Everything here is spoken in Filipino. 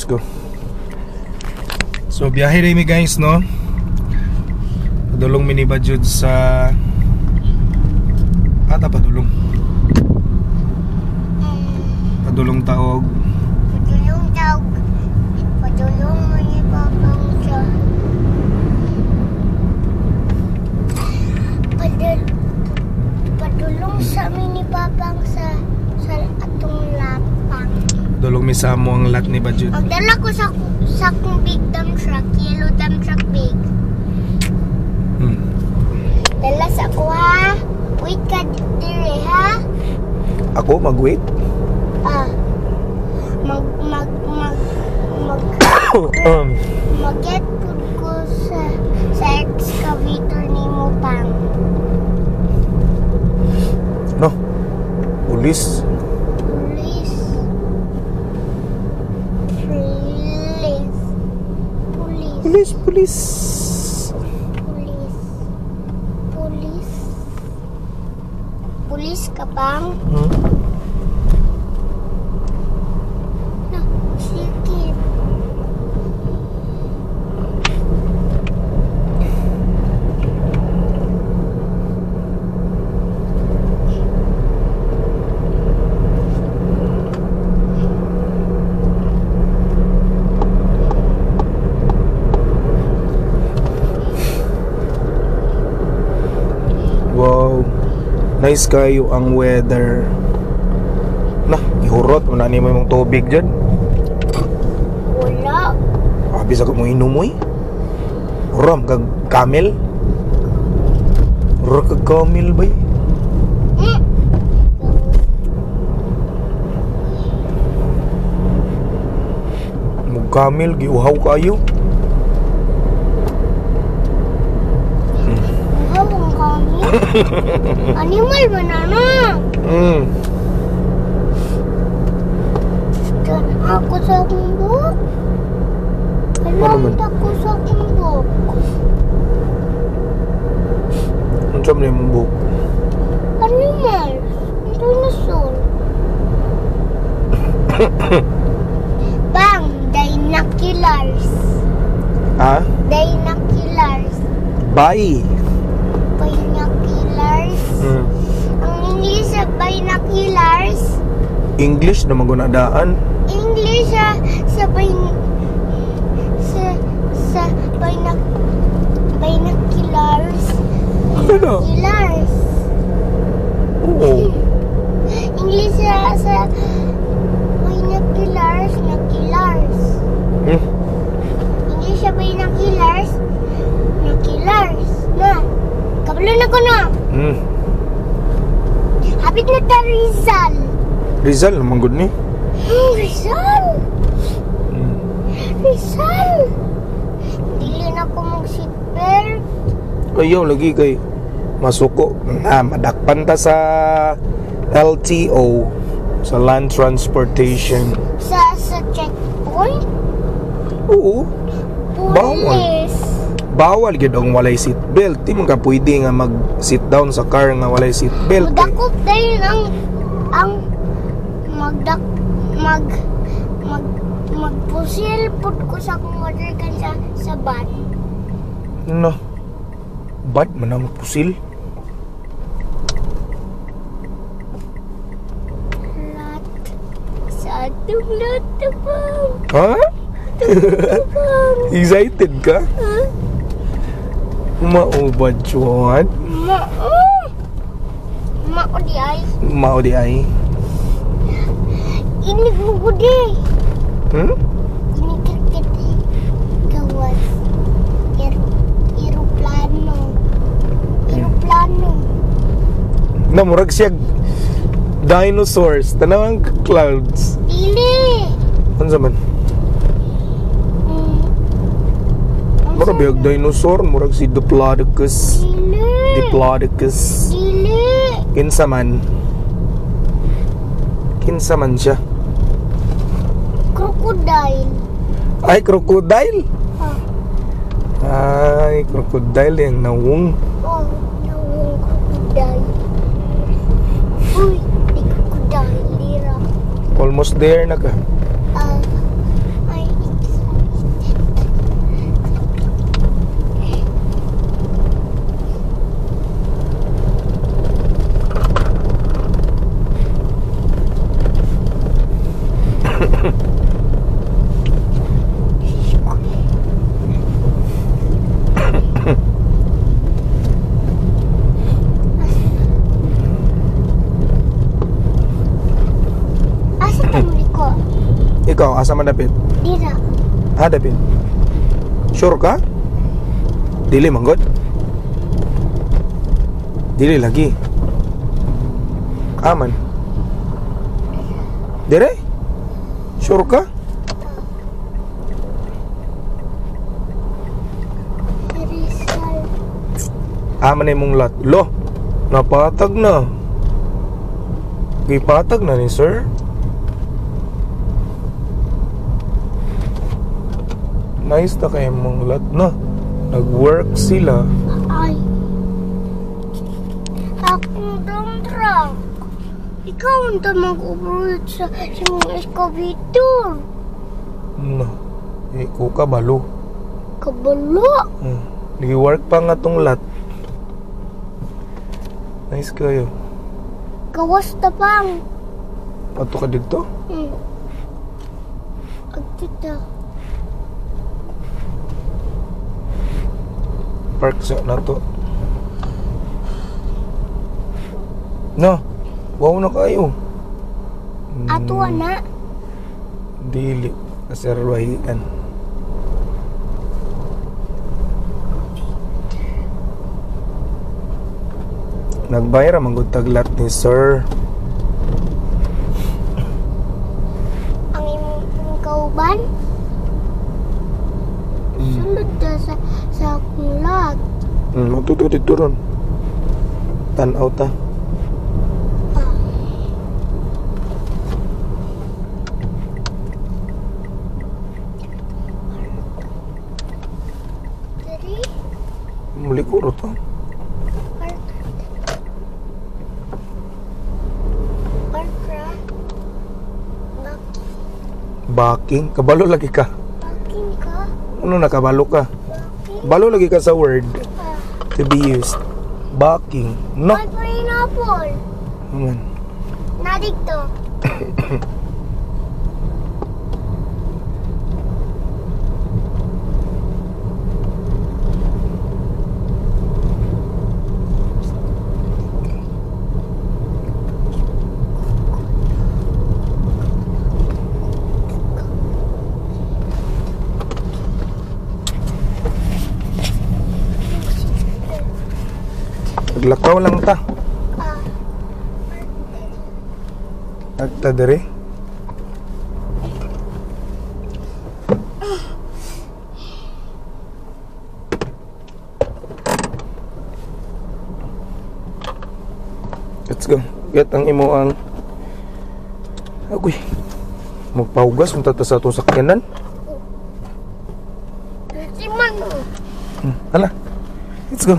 let's go. So biyahe rin mi guys, no? Padulong mini budget sa padulong. Padulong taog. Padulong taog. Padulong mini papang sa padulong sa mini papang sa atong lapang. Dulong mi sa mo ang lat ni budget. Ang dala ko sa kong big dump truck, yellow dump truck big. Dala sa ko ha. Wait ka dire ha. Ako mag-wait? Mag-get food ko sa excavator ni mo pang. No. Pulis. Pulis ka bang? No, sige. Wow. Nice kayo ang weather. Nah, ihurot mo na ni mo yung tubig dyan. Wala. Habis ako mo inumoy. Ram kag camel. Ram kag camel bay. Mug camel giuhaw kayo. Animal banana. Dan aku sa kumbok. Alam ako sa kumbok. Ano mo yung buk? Animal. Dinosaur. Bang, dinoculars. Ha? Dinoculars. Bye. Binoculars. Ang English sa binoculars. English na magunadaan. English sa binoculars. Binoculars. Oo. English sa binoculars. Binoculars. English sa binoculars. Binoculars. Na. Kabalo na ko na. Hapit na ta Rizal. Rizal naman good ni. Rizal. Rizal. Dili na ko mag-seatbelt. Ayaw lagi kay masuko na madakpan ta sa LTO, sa Land Transportation. Sa checkpoint? Oo. Police. Bawal gid ang walay seatbelt. Di man ka pwede nga mag-sit down sa car nga walay seatbelt. Mudakop dayon ang magpusil pud ko sa kung order kan sa van. No. Bad man ang pusil. Lat. Sa atong loto bang. Ha? Excited ka? Maubad chuan. Mao di ay. Mao di ay. Inig mo gudi. Inig kriket gawas. Aeroplano. Namurag siya dinosaurs. Tanawang clouds. Dili. Ano man? Murag biyag dinosaur. Murag si Diplodocus. Diplodocus. Dili. Kinsa man siya? Crocodile. Ay, crocodile. Ay, crocodile yung nawong. Oh, nawong crocodile. Uy, di crocodile, lira. Almost there na ka. Ay, Ikaw, asa man dapit? Dira. Ah, dapit. Sure ka? Dili manggod? Dili lagi. Aman. Dire? Sure ka? Rizal. Aman na mong lot. Lo, napatag na. Gipatag na ni sir. Nice na kayo mong lot na. Nag-work sila. Ay. Akong dumdrak. Ikaw ang mag-operate sa mong excavator. No. Ikaw ka balo. Kabalo. Nag-work pa nga tong lot. Nice kayo. Gawas na pang. Pato ka dito? Agtita. Park sa na to. No. Wow na kayo. Ato na. Dili. Kasarwahian. Nagbayar ang taglat ni sir. Ang imong kauban. Sulod na sa akong lot. Matuto dito ron. Tanaw ta. Dari. Muli ko ro to. Baking? Kabalo lagi ka. Baking ka? Ano nakabalo ka? Baking? Balo lagi ka sa word to be used. Baking. No? May pineapple. Aman. Na dito. Naglakaw lang ta. Agta dere. Let's go. Get ang imo ang agoy. Magpahugas unta ta sa atong sakyanan. Kasi man. Hala. Let's go.